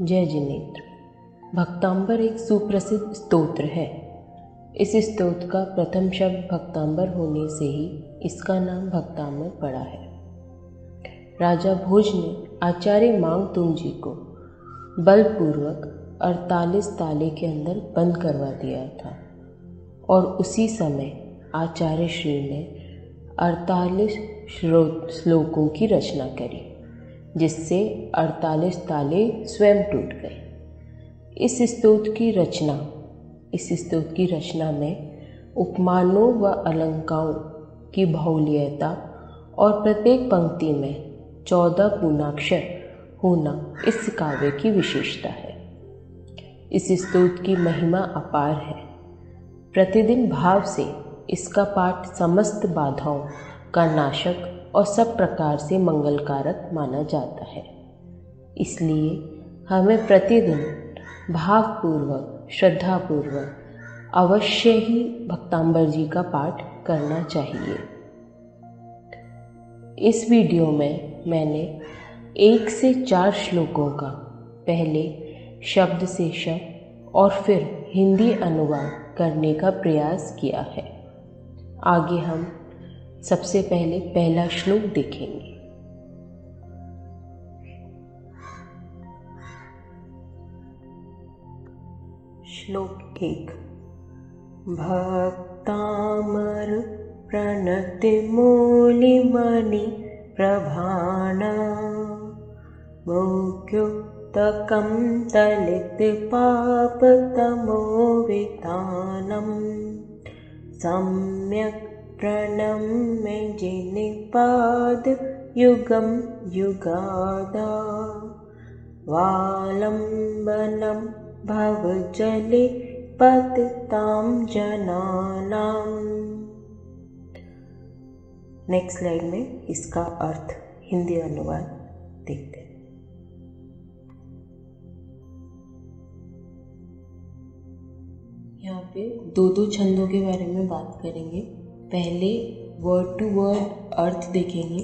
जय जिनेन्द्र। भक्तांबर एक सुप्रसिद्ध स्तोत्र है। इस स्तोत्र का प्रथम शब्द भक्तांबर होने से ही इसका नाम भक्तांबर पड़ा है। राजा भोज ने आचार्य मांगतुंग जी को बलपूर्वक 48 ताले के अंदर बंद करवा दिया था और उसी समय आचार्य श्री ने 48 श्लोकों की रचना करी, जिससे 48 ताले स्वयं टूट गए। इस स्तोत्र की रचना में उपमानों व अलंकारों की बहुल्यता और प्रत्येक पंक्ति में 14 पूर्णाक्षर होना इस काव्य की विशेषता है। इस स्तोत्र की महिमा अपार है। प्रतिदिन भाव से इसका पाठ समस्त बाधाओं का नाशक और सब प्रकार से मंगलकारक माना जाता है। इसलिए हमें प्रतिदिन भावपूर्वक, श्रद्धापूर्वक अवश्य ही भक्तांबर जी का पाठ करना चाहिए। इस वीडियो में मैंने 1 से 4 श्लोकों का पहले शब्द से शब्द और फिर हिंदी अनुवाद करने का प्रयास किया है। आगे हम सबसे पहले पहला श्लोक देखेंगे। श्लोक 1। भक्तामर प्रणति मूलिमणि प्रभाणा मुख्योक्तकं दलित पापतमोवितानम् सम्यक् प्रणम्य जिनिपाद युगं युगादा वालम्बनं भवजले पतितां जनानाम्। नेक्स्ट स्लाइड में इसका अर्थ हिंदी अनुवाद देखते हैं। यहाँ पे दो छंदों के बारे में बात करेंगे। पहले वर्ड टू वर्ड अर्थ देखेंगे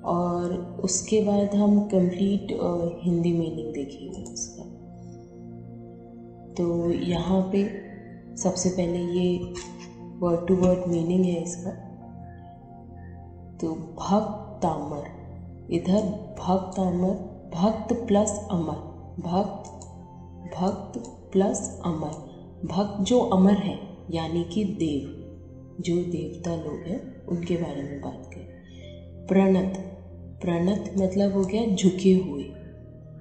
और उसके बाद हम कंप्लीट हिंदी मीनिंग देखेंगे उसका। तो यहाँ पे सबसे पहले ये वर्ड टू वर्ड मीनिंग है इसका। तो भक्तामर, इधर भक्तामर, भक्त प्लस अमर, भक्त प्लस अमर। भक्त जो अमर है यानी कि देव, जो देवता लोग हैं उनके बारे में बात करें। प्रणत मतलब हो गया झुके हुए।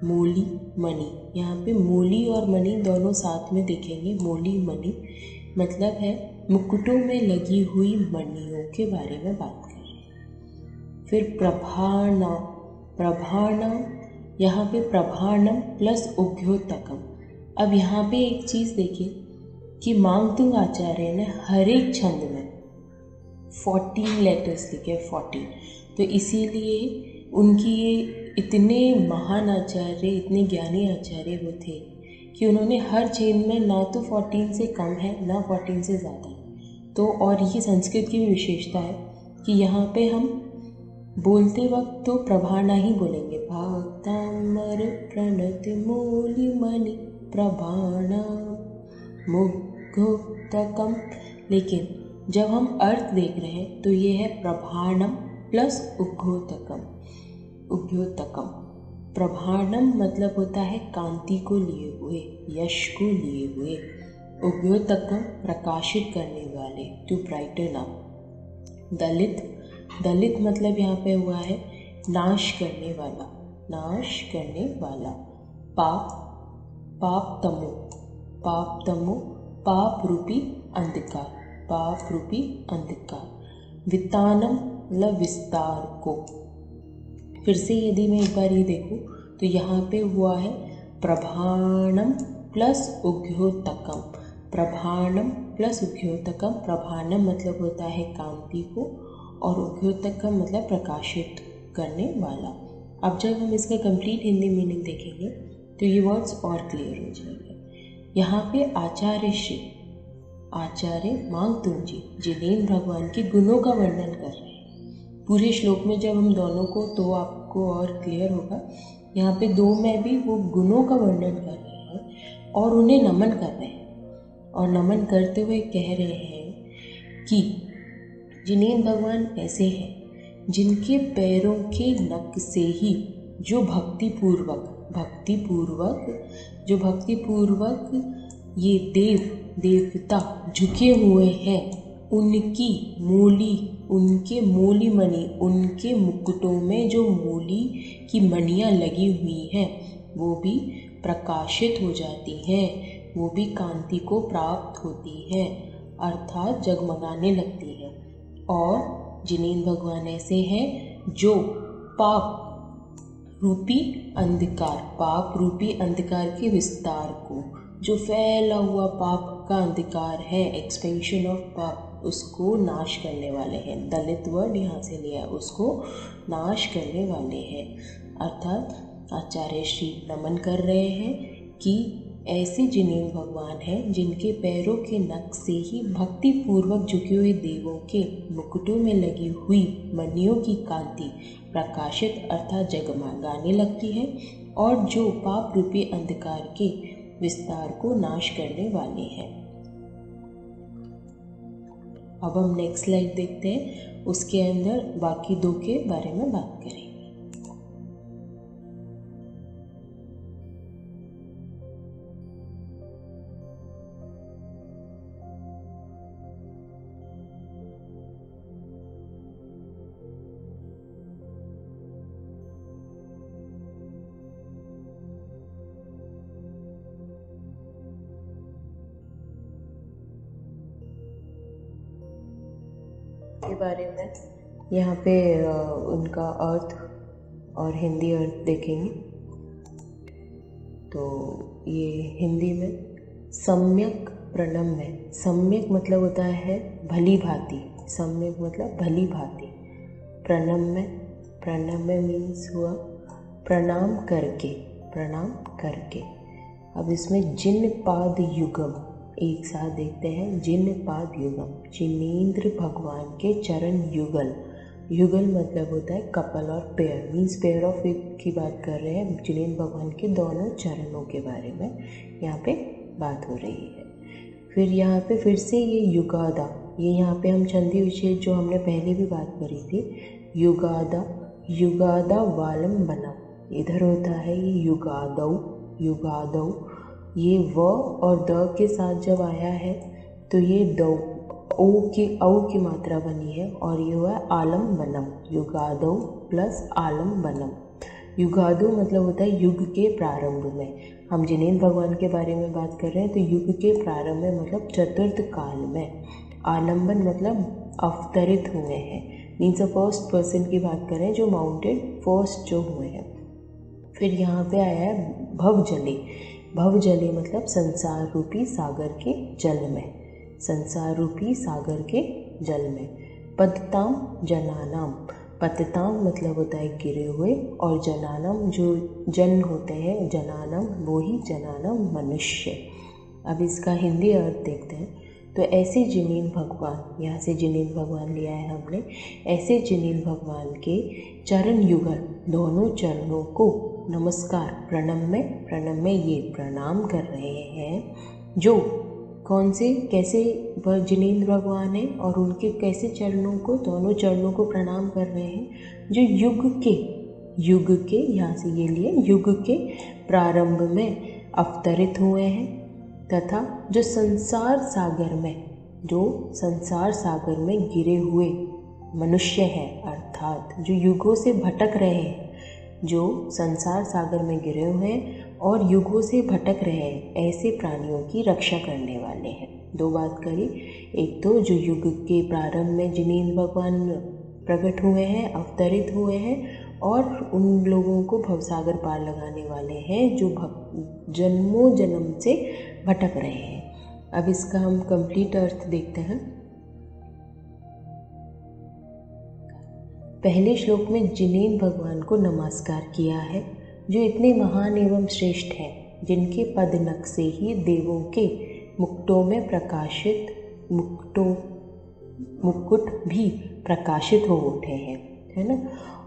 मोली मणि, यहाँ पे मोली और मणि दोनों साथ में देखेंगे। मोली मणि मतलब है मुकुटों में लगी हुई मणियों के बारे में बात करें। फिर प्रभाणम, यहाँ पे प्रभाणम प्लस उद्योतकम। अब यहाँ पे एक चीज़ देखिए कि मांगतुंग आचार्य ने हर एक छंद में 14 लेटर्स लिखे, 14। तो इसीलिए उनकी ये इतने महान आचार्य, इतने ज्ञानी आचार्य वो थे कि उन्होंने हर छंद में ना तो 14 से कम है ना 14 से ज़्यादा है। तो और ये संस्कृत की भी विशेषता है कि यहाँ पे हम बोलते वक्त तो प्रभाणा ही बोलेंगे। भक्तामर प्रणति मूलिमणि प्रभाणा मुग्धोक्तकम। लेकिन जब हम अर्थ देख रहे हैं तो ये है प्रभाणम प्लस उद्योतकम। प्रभाणम मतलब होता है कांति को लिए हुए, यश को लिए हुए। उद्योतकम प्रकाशित करने वाले, टू ब्राइटन अप। दलित मतलब यहाँ पे हुआ है नाश करने वाला। पाप तमो पाप रूपी अंधकार। वितानम मतलब विस्तार को। फिर से यदि मैं एक बार ये देखूँ तो यहाँ पे हुआ है प्रभाणम प्लस उद्योतकम। प्रभाणम मतलब होता है कांति को और उद्योतकम मतलब प्रकाशित करने वाला। अब जब हम इसका कंप्लीट हिंदी मीनिंग देखेंगे तो ये वर्ड्स और क्लियर हो जाएंगे। यहाँ पे आचार्य मांगतुंग जी जिनेन्द्र भगवान के गुणों का वर्णन कर रहे हैं। पूरे श्लोक में जब हम दोनों को, तो आपको और क्लियर होगा यहाँ पे 2 में भी वो गुणों का वर्णन कर रहे हैं और उन्हें नमन कर रहे हैं, और नमन करते हुए कह रहे हैं कि जिनेंद्र भगवान ऐसे हैं जिनके पैरों के नख से ही जो भक्तिपूर्वक ये देवता झुके हुए हैं, उनके मूली मणि, उनके मुकुटों में जो मूली की मणियाँ लगी हुई हैं वो भी प्रकाशित हो जाती हैं, वो भी कांति को प्राप्त होती है, अर्थात जगमगाने लगती है। और जिनेंद्र भगवान ऐसे हैं जो पाप रूपी अंधकार के विस्तार को, जो फैला हुआ पाप का अंधकार है, एक्सपेंशन ऑफ पाप, उसको नाश करने वाले हैं। दलित वर्ड यहाँ से लिया, उसको नाश करने वाले हैं। अर्थात आचार्य श्री नमन कर रहे हैं कि ऐसे जिनेंद्र भगवान हैं जिनके पैरों के नख से ही भक्ति पूर्वक झुके हुए देवों के मुकुटों में लगी हुई मणियों की कांति प्रकाशित अर्थात जगमगाने लगती है, और जो पाप रूपी अंधकार के विस्तार को नाश करने वाले हैं। अब हम नेक्स्ट स्लाइड देखते हैं, उसके अंदर बाकी 2 के बारे में बात करेंगे। के बारे में यहाँ पे उनका अर्थ और हिंदी अर्थ देखेंगे। तो ये हिंदी में सम्यक प्रणम्य, सम्यक मतलब होता है भली भांति, सम्यक मतलब भली भांति। प्रणम्य मीन्स हुआ प्रणाम करके। अब इसमें जिन पाद युगम एक साथ देखते हैं। जिन पाद युगम, जिनेंद्र भगवान के चरण युगल मतलब होता है कपल और पेयर, मीन्स पेयर ऑफ एक की बात कर रहे हैं। जिनेंद्र भगवान के दोनों चरणों के बारे में यहाँ पे बात हो रही है। फिर यहाँ पे फिर से ये युगादा, ये यहाँ पे हम संधि विशेष जो हमने पहले भी बात करी थी, युगादा वालम बना, इधर होता है ये युगादौ, ये व और द के साथ जब आया है तो ये दौ औ की मात्रा बनी है, और ये हुआ आलम बनम, युगादौ प्लस आलम बनम। युगादो मतलब होता है युग के प्रारंभ में। हम जिनेंद्र भगवान के बारे में बात कर रहे हैं तो युग के प्रारंभ में मतलब चतुर्थ काल में। आलम्बन मतलब अवतरित हुए हैं, मीन्स अ फर्स्ट पर्सन की बात करें जो माउंटेड फर्स्ट जो हुए हैं। फिर यहाँ पे आया है भवजले मतलब संसार रूपी सागर के जल में, संसार रूपी सागर के जल में। पतताम जनानाम, पतताम मतलब होता है गिरे हुए, और जनानाम जो जन होते हैं, जनानाम वो ही जनानाम मनुष्य। अब इसका हिंदी अर्थ देखते हैं। तो ऐसे जिनेंद्र भगवान, यहाँ से जिनेंद्र भगवान लिया है हमने, ऐसे जिनेंद्र भगवान के चरण युगल, दोनों चरणों को नमस्कार, प्रणम में ये प्रणाम कर रहे हैं। जो कौन से कैसे जिनेंद्र भगवान हैं और उनके कैसे चरणों को, दोनों चरणों को प्रणाम कर रहे हैं जो युग के यहाँ से ये लिए युग के प्रारंभ में अवतरित हुए हैं, तथा जो संसार सागर में गिरे हुए मनुष्य हैं, अर्थात जो युगों से भटक रहे हैं, जो संसार सागर में गिरे हुए हैं और युगों से भटक रहे हैं, ऐसे प्राणियों की रक्षा करने वाले हैं। 2 बात करी, एक तो जो युग के प्रारंभ में जिनेंद्र भगवान प्रकट हुए हैं, अवतरित हुए हैं, और उन लोगों को भवसागर पार लगाने वाले हैं जो जन्मों जन्म से भटक रहे हैं। अब इसका हम कंप्लीट अर्थ देखते हैं। पहले श्लोक में जिनेंद्र भगवान को नमस्कार किया है जो इतने महान एवं श्रेष्ठ हैं, जिनके पद नख से ही देवों के मुकुटों में मुकुट भी प्रकाशित हो उठे हैं, है ना।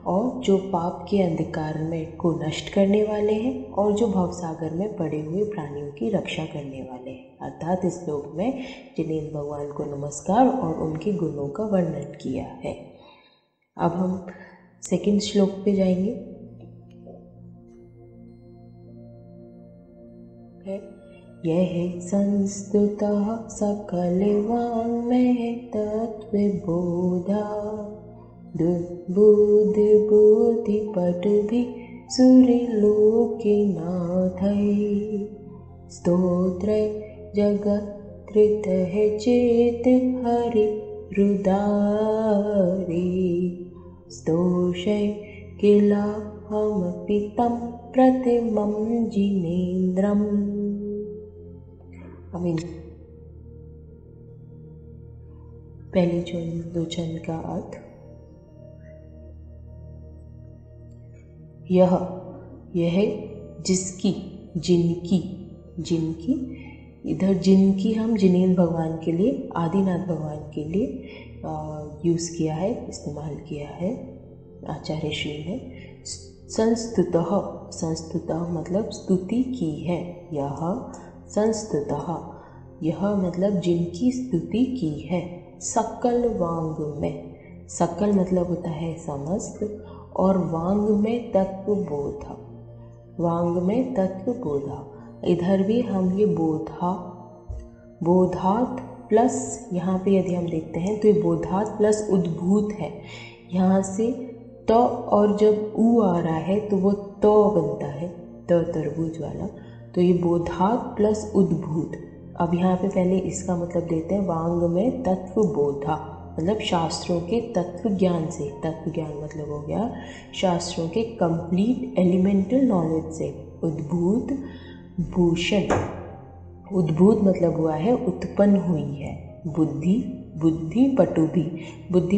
और जो पाप के अंधकार में को नष्ट करने वाले हैं और जो भवसागर में पड़े हुए प्राणियों की रक्षा करने वाले हैं। अर्थात इस श्लोक में जिनेंद्र भगवान को नमस्कार और उनके गुणों का वर्णन किया है। अब हम सेकंड श्लोक पे जाएंगे। यह संस्तुतः सकल वाङ्मय तत्त्वबोधा दुर्बुद्ध बुद्धिपटुभिः सुरलोकनाथैः स्तोत्रे जगत्कृतः चेत् हरिहृदारे स्तोषे किलाहमपि तं प्रतिमं जिनेन्द्रम्। पहले दो छंद का अर्थ। यह जिसकी, जिनकी इधर जिनकी हम जिनेंद्र भगवान के लिए, आदिनाथ भगवान के लिए यूज़ किया है, इस्तेमाल किया है आचार्य श्री ने। संस्तुतः मतलब स्तुति की है। यह संस्तुतः, यह मतलब जिनकी स्तुति की है। सकल वांग में, सकल मतलब होता है समस्त, और वांग में तत्वबोधा, वांग में तत्वबोधा। इधर भी हम ये बोधात प्लस, यहाँ पे यदि हम देखते हैं तो ये बोधात प्लस उद्भूत है। यहाँ से त और जब ऊ आ रहा है तो वो त बनता है, तरबूज वाला। तो ये बोधात प्लस उद्भूत। अब यहाँ पे पहले इसका मतलब देते हैं। वांग में तत्वबोधा मतलब शास्त्रों के तत्व ज्ञान से, तत्व ज्ञान मतलब हो गया शास्त्रों के कंप्लीट एलिमेंटल नॉलेज से। उद्भूत भूषण, उद्भूत मतलब हुआ है उत्पन्न हुई है। बुद्धि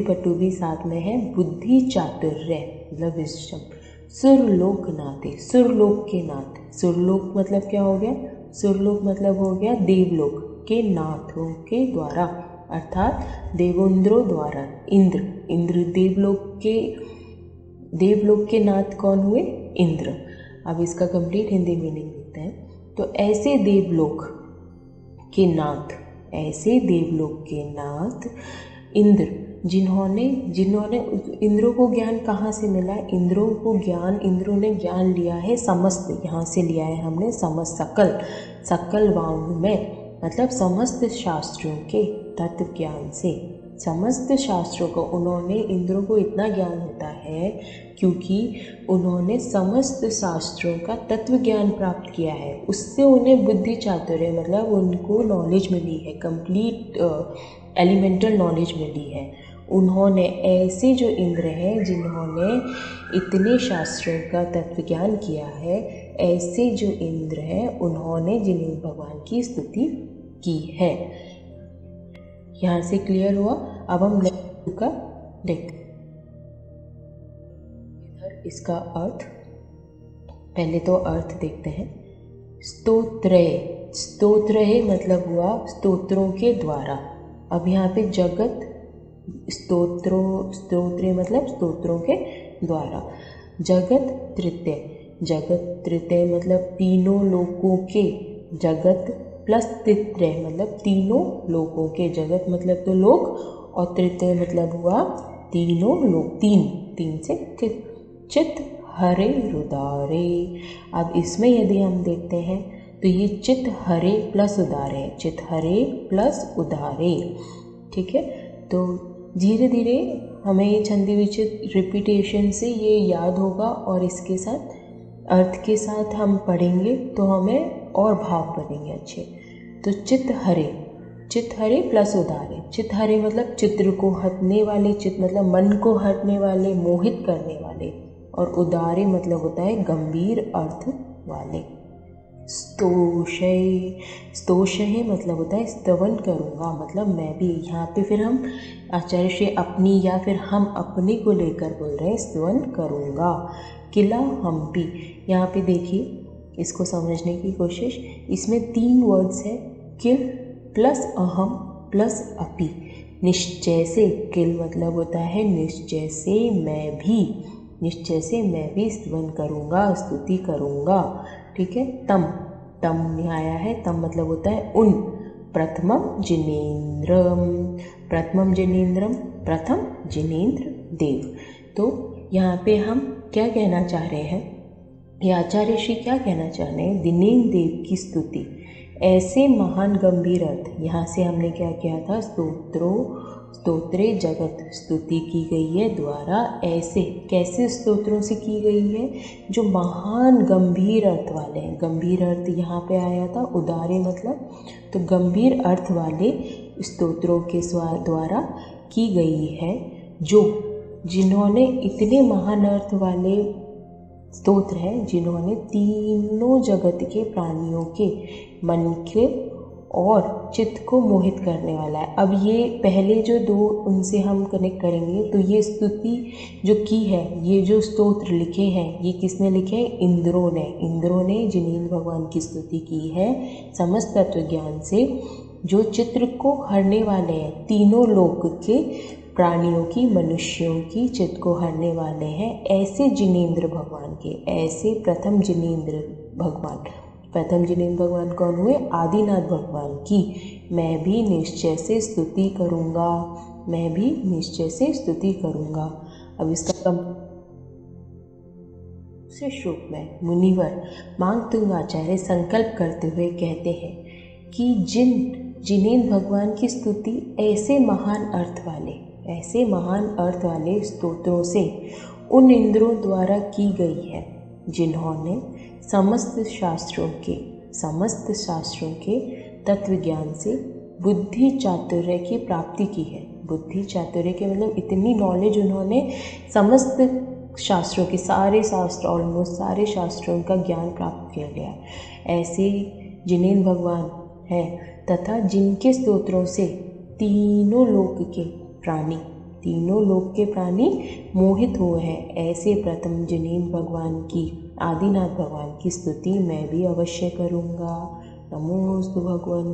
पटुभी साथ में है। बुद्धि चातुर्य मतलब विश्व। सुरलोकनाथे, सुरलोक के नाथ। सुरलोक मतलब क्या हो गया? सुरलोक मतलब हो गया देवलोक के नाथों के द्वारा, अर्थात देवेंद्रों द्वारा। इंद्र देवलोक के नाथ कौन हुए? इंद्र। अब इसका कंप्लीट हिंदी मीनिंग देखते हैं। तो ऐसे देवलोक के नाथ इंद्र, जिन्होंने इंद्रों को ज्ञान कहाँ से मिला? इंद्रों ने ज्ञान लिया है समस्त, यहाँ से लिया है हमने समस्त, सकल वांग में मतलब समस्त शास्त्रों के तत्व ज्ञान से। समस्त शास्त्रों को उन्होंने, इंद्रों को इतना ज्ञान होता है क्योंकि उन्होंने समस्त शास्त्रों का तत्व ज्ञान प्राप्त किया है। उससे उन्हें बुद्धि चातुर्य मतलब उनको नॉलेज मिली है, कंप्लीट एलिमेंटल नॉलेज मिली है। उन्होंने, ऐसे जो इंद्र हैं जिन्होंने इतने शास्त्रों का तत्व ज्ञान किया है, ऐसे जो इंद्र हैं उन्होंने जिनेंद्र भगवान की स्तुति की है। यहाँ से क्लियर हुआ। अब हम नेक्स्ट का देखते हैं। इधर इसका अर्थ, पहले तो अर्थ देखते हैं। स्तोत्रय मतलब हुआ स्तोत्रों के द्वारा। अब यहाँ पे जगत स्तोत्रे मतलब स्तोत्रों के द्वारा। जगत तृतीय मतलब तीनों लोकों के, जगत प्लस तृतीय मतलब तीनों लोकों के। जगत मतलब तो लोक और तृतीय मतलब हुआ तीनों लोक, तीन से चित हरे रुदारे। अब इसमें यदि हम देखते हैं तो ये चित हरे प्लस उदारे, चित हरे प्लस उदारे, ठीक है। तो धीरे धीरे हमें ये छंदी विचित रिपीटेशन से ये याद होगा और इसके साथ अर्थ के साथ हम पढ़ेंगे तो हमें और भाव बनेंगे अच्छे। तो चित हरे प्लस उदारे। चित हरे मतलब चित्र को हटने वाले, चित मतलब मन को हटने वाले, मोहित करने वाले, और उदारे मतलब होता है गंभीर अर्थ वाले। स्तोषय मतलब होता है स्तवन करूँगा, मतलब मैं भी। यहाँ पे फिर हम आचार्य श्री अपनी या फिर हम अपने को लेकर बोल रहे हैं, स्तवन करूँगा। किला हम्पी, यहाँ पे देखिए इसको समझने की कोशिश। इसमें 3 वर्ड्स है, किल प्लस अहम प्लस अपि। निश्चय से, किल मतलब होता है निश्चय से मैं भी, निश्चय से मैं भी स्तवन करूँगा, स्तुति करूँगा। ठीक है, तम तम आया है, तम मतलब होता है उन। प्रथमम जिनेन्द्रम, प्रथमम जिनेन्द्रम, प्रथम जिनेन्द्र देव। तो यहाँ पे हम क्या कहना चाह रहे हैं, ये आचार्य श्री क्या कहना चाह रहे हैं, दिनेन्द्र देव की स्तुति, ऐसे महान गंभीर अर्थ। यहाँ से हमने क्या किया था, स्तोत्रे जगत, स्तुति की गई है द्वारा ऐसे, कैसे स्तोत्रों से की गई है, जो महान गंभीर अर्थ वाले हैं। गंभीर अर्थ यहाँ पे आया था, उदारे मतलब, तो गंभीर अर्थ वाले स्तोत्रों के द्वारा की गई है, जो जिन्होंने इतने महान अर्थ वाले स्तोत्र हैं, जिन्होंने तीनों जगत के प्राणियों के मन के और चित्त को मोहित करने वाला है। अब ये पहले जो दो, उनसे हम कनेक्ट करेंगे, तो ये स्तुति जो की है, ये जो स्तोत्र लिखे हैं, ये किसने लिखे हैं, इंद्रों ने। इंद्रों ने जिनेन्द्र भगवान की स्तुति की है समस्त तत्व ज्ञान से, जो चित्र को हरने वाले हैं, तीनों लोक के प्राणियों की, मनुष्यों की चित्त को हरने वाले हैं, ऐसे जिनेन्द्र भगवान के, ऐसे प्रथम जिनेन्द्र भगवान। प्रथम जिनेन्द्र भगवान कौन हुए, आदिनाथ भगवान की मैं भी निश्चय से स्तुति करूँगा, मैं भी निश्चय से स्तुति करूँगा। अब इसका दूसरे श्लोक में मुनिवर मांगतुंग आचार्य संकल्प करते हुए कहते हैं कि जिनेन्द्र भगवान की स्तुति ऐसे महान अर्थ वाले स्तोत्रों से उन इंद्रों द्वारा की गई है, जिन्होंने समस्त शास्त्रों के तत्व ज्ञान से बुद्धि चातुर्य की प्राप्ति की है। बुद्धि चातुर्य के मतलब इतनी नॉलेज उन्होंने समस्त शास्त्रों के, सारे शास्त्र, ऑलमोस्ट सारे शास्त्रों का ज्ञान प्राप्त कर लिया है। ऐसे जिनेन्द्र भगवान है, तथा जिनके स्तोत्रों से तीनों लोक के प्राणी मोहित हुए हैं, ऐसे प्रथम जिनेन्द्र भगवान की, आदिनाथ भगवान की स्तुति मैं भी अवश्य करूँगा। नमोस्तु भगवान।